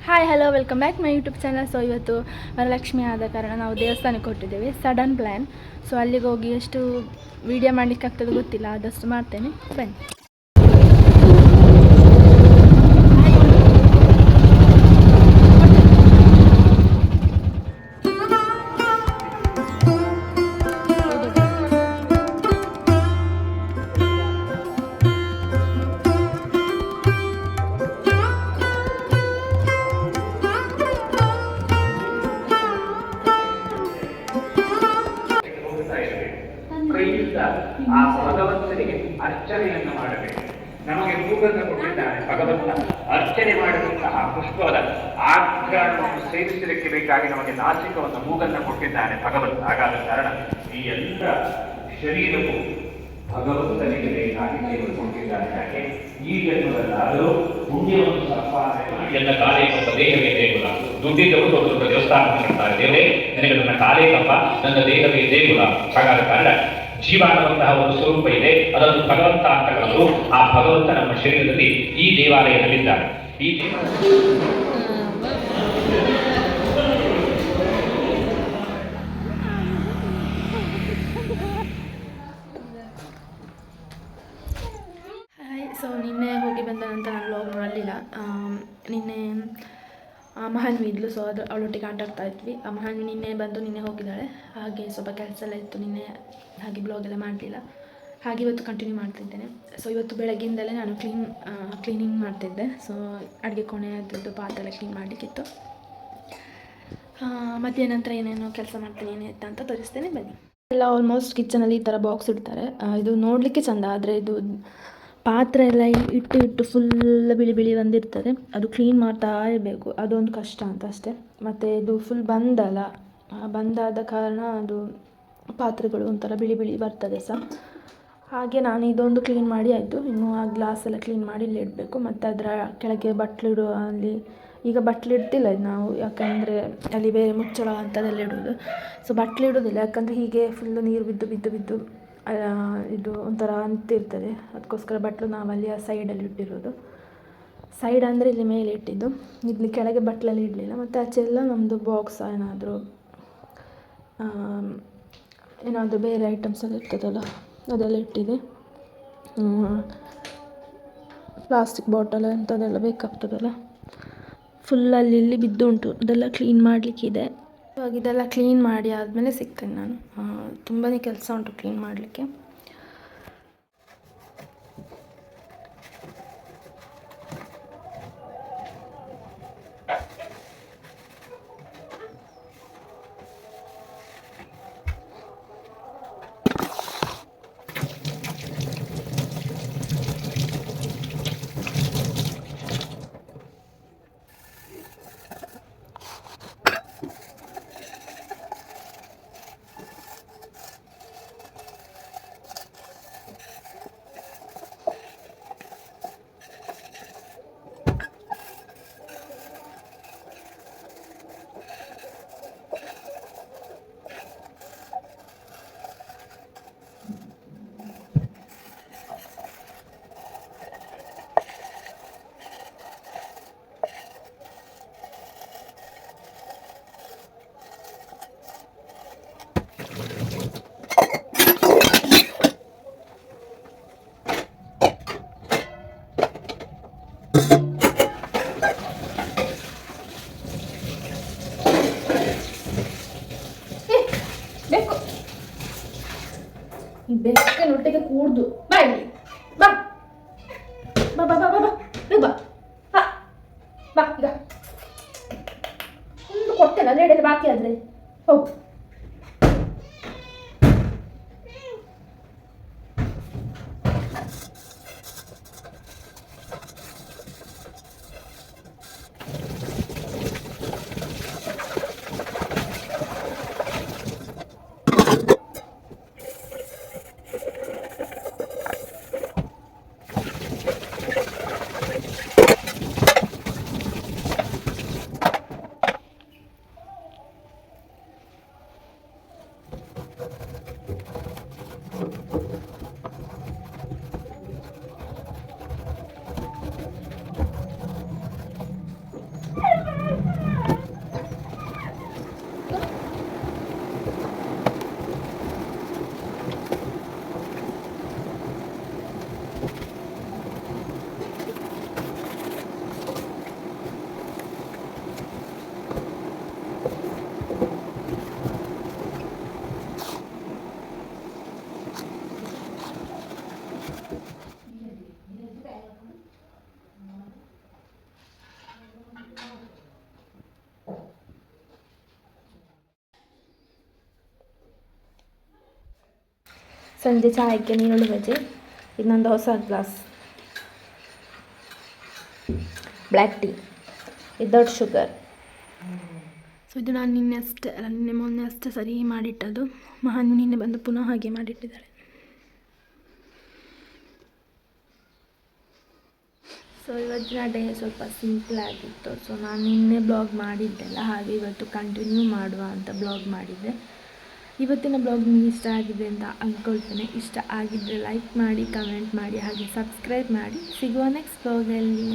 Hi hello welcome back my YouTube channel. So ಇವತ್ತು ವರಲಕ್ಷ್ಮಿ ಆದ ಕಾರಣ ನಾವು ದೇವಸ್ಥಾನಕ್ಕೆ ಕೊಟ್ಟಿದ್ದೇವೆ. Sudden plan. ಸೊ ಅಲ್ಲಿಗೆ ಹೋಗಿ ಎಷ್ಟು ವೀಡಿಯೋ ಮಾಡಲಿಕ್ಕೆ ಆಗ್ತದೆ ಗೊತ್ತಿಲ್ಲ, ಆದಷ್ಟು ಮಾಡ್ತೇನೆ, ಬನ್ನಿ. ಕೈಯಿಂದ ಆ ಭಗವಂತನಿಗೆ ಅರ್ಚನೆಯನ್ನು ಮಾಡಬೇಕು. ನಮಗೆ ಮೂಗನ್ನು ಕೊಟ್ಟಿದ್ದಾನೆ ಭಗವಂತ. ಅರ್ಚನೆ ಮಾಡಿದಂತಹ ಪುಷ್ಪದ ಆಘ್ರಾಣವನ್ನು ಸೇವಿಸಲಿಕ್ಕೆ ಬೇಕಾಗಿ ನಮಗೆ ನಾಸಿಕವನ್ನು ಮೂಗನ್ನು ಕೊಟ್ಟಿದ್ದಾನೆ ಭಗವಂತ. ಹಾಗಾದ ಕಾರಣ ಈ ಎಲ್ಲ ಶರೀರವು ಭಗವಂತನಿಗೆ ಬೇಕಾಗಿ ದೇವರು ಕೊಟ್ಟಿದ್ದಾನೆ. ಯಾಕೆ ಈ ಜನ್ಮದಲ್ಲಾದರೂ ಪುಣ್ಯವನ್ನು ಸಂಪಾದನೆ ಮಾಡಿ ಎಲ್ಲ ಕಾಲೇ ಕಪ್ಪ ದೇಹವೇ ದೇಗುಲ, ದುಡ್ಡಿದ್ದವರು ದೊಡ್ಡ ದೊಡ್ಡ ದೇವಸ್ಥಾನ ಮಾಡ್ತಾರೆ. ದೇವರೇ ನನಗೆ ನನ್ನ ಕಾಲೇ ಕಪ್ಪ, ನನ್ನ ದೇಹವೇ ದೇಗುಲ. ಹಾಗಾದ ಕಾರಣ ಜೀವ ಅನ್ನುವಂತಹ ಒಂದು ಸ್ವರೂಪ ಇದೆ, ಅದನ್ನು ಭಗವಂತ ಅಂತ ಕರೆದು ಆ ಭಗವಂತ ನಮ್ಮ ಶರೀರದಲ್ಲಿ ಈ ದೇವಾಲಯದಲ್ಲಿದ್ದಾರೆ. ಈ ಸೊ ನಿನ್ನೆ ಹೋಗಿ ಬಂದ ನಂತರ ನಾನು ವ್ಲಾಗ್ ಮಾಡಲಿಲ್ಲ. ನಿನ್ನೆ ಮಹಾನ್ವಿ ಇದ್ಲು, ಸೊ ಅವಳೊಟ್ಟಿಗೆ ಆಟ ಆಡ್ತಾ ಇದ್ವಿ. ಮಹಾನ್ವಿ ನಿನ್ನೆ ಬಂದು ನಿನ್ನೆ ಹೋಗಿದ್ದಾಳೆ. ಹಾಗೆ ಸ್ವಲ್ಪ ಕೆಲಸ ಎಲ್ಲ ಇತ್ತು ನಿನ್ನೆ, ಹಾಗೆ ಬ್ಲಾಗ್ ಎಲ್ಲ ಮಾಡಲಿಲ್ಲ. ಹಾಗೆ ಇವತ್ತು ಕಂಟಿನ್ಯೂ ಮಾಡ್ತಿದ್ದೇನೆ. ಸೊ ಇವತ್ತು ಬೆಳಗ್ಗಿಂದಲೇ ನಾನು ಕ್ಲೀನಿಂಗ್ ಮಾಡ್ತಿದ್ದೆ. ಸೊ ಅಡುಗೆ ಕೋಣೆ ಅದ್ರದ್ದು ಪಾತ್ರೆ ಎಲ್ಲ ಕ್ಲೀನ್ ಮಾಡಲಿಕ್ಕಿತ್ತು. ಮಧ್ಯಾಹ್ನ ನಂತರ ಏನೇನೋ ಕೆಲಸ ಮಾಡ್ತೀನಿ ಏನಿತ್ತು ಅಂತ ತೋರಿಸ್ತೇನೆ, ಬನ್ನಿ. ಎಲ್ಲ ಆಲ್ಮೋಸ್ಟ್ ಕಿಚನಲ್ಲಿ ಈ ಥರ ಬಾಕ್ಸ್ ಇಡ್ತಾರೆ. ಇದು ನೋಡಲಿಕ್ಕೆ ಚೆಂದ, ಆದರೆ ಇದು ಪಾತ್ರೆ ಎಲ್ಲ ಇಟ್ಟು ಫುಲ್ ಬಿಳಿ ಬಿಳಿ ಬಂದಿರ್ತದೆ. ಅದು ಕ್ಲೀನ್ ಮಾಡ್ತಾ ಇರಬೇಕು, ಅದೊಂದು ಕಷ್ಟ ಅಂತ ಅಷ್ಟೇ. ಮತ್ತು ಇದು ಫುಲ್ ಬಂದಲ್ಲ, ಬಂದಾದ ಕಾರಣ ಅದು ಪಾತ್ರೆಗಳು ಒಂಥರ ಬಿಳಿ ಬಿಳಿ ಬರ್ತದೆ ಸಹ. ಹಾಗೆ ನಾನು ಇದೊಂದು ಕ್ಲೀನ್ ಮಾಡಿ ಆಯಿತು. ಇನ್ನು ಆ ಗ್ಲಾಸ್ ಎಲ್ಲ ಕ್ಲೀನ್ ಮಾಡಿ ಇಲ್ಲಿ ಇಡಬೇಕು. ಮತ್ತು ಅದರ ಕೆಳಗೆ ಬಟ್ಲಿಡು, ಅಲ್ಲಿ ಈಗ ಬಟ್ಲಿಡ್ತಿಲ್ಲ ಇದು ನಾವು, ಯಾಕಂದರೆ ಅಲ್ಲಿ ಬೇರೆ ಮುಚ್ಚಳ ಅಂಥದ್ದೆಲ್ಲ ಇಡೋದು. ಸೊ ಬಟ್ಲಿಡೋದಿಲ್ಲ, ಯಾಕಂದರೆ ಹೀಗೆ ಫುಲ್ಲು ನೀರು ಬಿದ್ದು ಇದು ಒಂಥರ ಅಂತಿರ್ತದೆ. ಅದಕ್ಕೋಸ್ಕರ ಬಟ್ಲು ನಾವು ಅಲ್ಲಿ ಆ ಸೈಡಲ್ಲಿ ಇಟ್ಟಿರೋದು. ಸೈಡ್ ಅಂದರೆ ಇಲ್ಲಿ ಮೇಲೆ ಇಟ್ಟಿದ್ದು, ಇಲ್ಲಿ ಕೆಳಗೆ ಬಟ್ಲಲ್ಲಿ ಇಡಲಿಲ್ಲ. ಮತ್ತು ಆಚೆಲ್ಲ ನಮ್ಮದು ಬಾಕ್ಸ್ ಏನಾದರೂ ಬೇರೆ ಐಟಮ್ಸ್ ಎಲ್ಲ ಇರ್ತದಲ್ಲ ಅದೆಲ್ಲ ಇಟ್ಟಿದೆ. ಪ್ಲಾಸ್ಟಿಕ್ ಬಾಟಲ್ ಅಂಥದ್ದೆಲ್ಲ ಬೇಕಾಗ್ತದಲ್ಲ, ಫುಲ್ ಅಲ್ಲಿ ಇಲ್ಲಿ ಬಿದ್ದು ಉಂಟು. ಅದೆಲ್ಲ ಕ್ಲೀನ್ ಮಾಡಲಿಕ್ಕಿದೆ. ಇವಾಗ ಇದೆಲ್ಲ ಕ್ಲೀನ್ ಮಾಡಿ ಆದಮೇಲೆ ಸಿಗ್ತೇನೆ ನಾನು. ತುಂಬಾ ಕೆಲಸ ಉಂಟು ಕ್ಲೀನ್ ಮಾಡಲಿಕ್ಕೆ. ಈ ಬೆಕ್ಕನೊಟ್ಟಿಗೆ ಕೂಡ್ದು ಬಾ ಇಲ್ಲಿ, ಬಾ ಬಾ ಬಾ ಬಾ ಬಾ ಬಾ ಬಾ ಬಾ ಈಗ ಒಂದು ಕೊಡ್ತೇನೆ ಅಲ್ಲೆಡೆ ಬಾಕಿ ಆದರೆ ಹೋಗು. ಸಂಜೆ ಚಾಯಕ್ಕೆ ನೀರುಳ್ಳಿ ಬಜೆ. ಇದು ನಂದು ಹೊಸ glass black tea, without sugar. So ಇದು ನಾನು ನಿನ್ನೆ ಮೊನ್ನೆ ಅಷ್ಟೇ ಸರಿ ಮಾಡಿಟ್ಟದು. ಮಹಾನು ನಿನ್ನೆ ಬಂದು ಪುನಃ ಹಾಗೆ ಮಾಡಿಟ್ಟಿದ್ದಾಳೆ. ಸೊ ಇವತ್ತಿನ ಡೇ ಸ್ವಲ್ಪ ಸಿಂಪಲ್ ಆಗಿತ್ತು. ಸೊ ನಾನು ನಿನ್ನೆ ಬ್ಲಾಗ್ ಮಾಡಿದ್ದೆಲ್ಲ, ಹಾಗೆ ಇವತ್ತು ಕಂಟಿನ್ಯೂ ಮಾಡುವ ಅಂತ ಬ್ಲಾಗ್ ಮಾಡಿದ್ದೆ. ಇವತ್ತಿನ ಬ್ಲಾಗ್ ನಿಮಗೆ ಇಷ್ಟ ಆಗಿದೆ ಅಂತ ಅಂದ್ಕೊಳ್ತೇನೆ. ಇಷ್ಟ ಆಗಿದ್ದರೆ ಲೈಕ್ ಮಾಡಿ, ಕಮೆಂಟ್ ಮಾಡಿ, ಹಾಗೆ ಸಬ್ಸ್ಕ್ರೈಬ್ ಮಾಡಿ. ಸಿಗುವ ನೆಕ್ಸ್ಟ್ ಬ್ಲಾಗಲ್ಲಿ.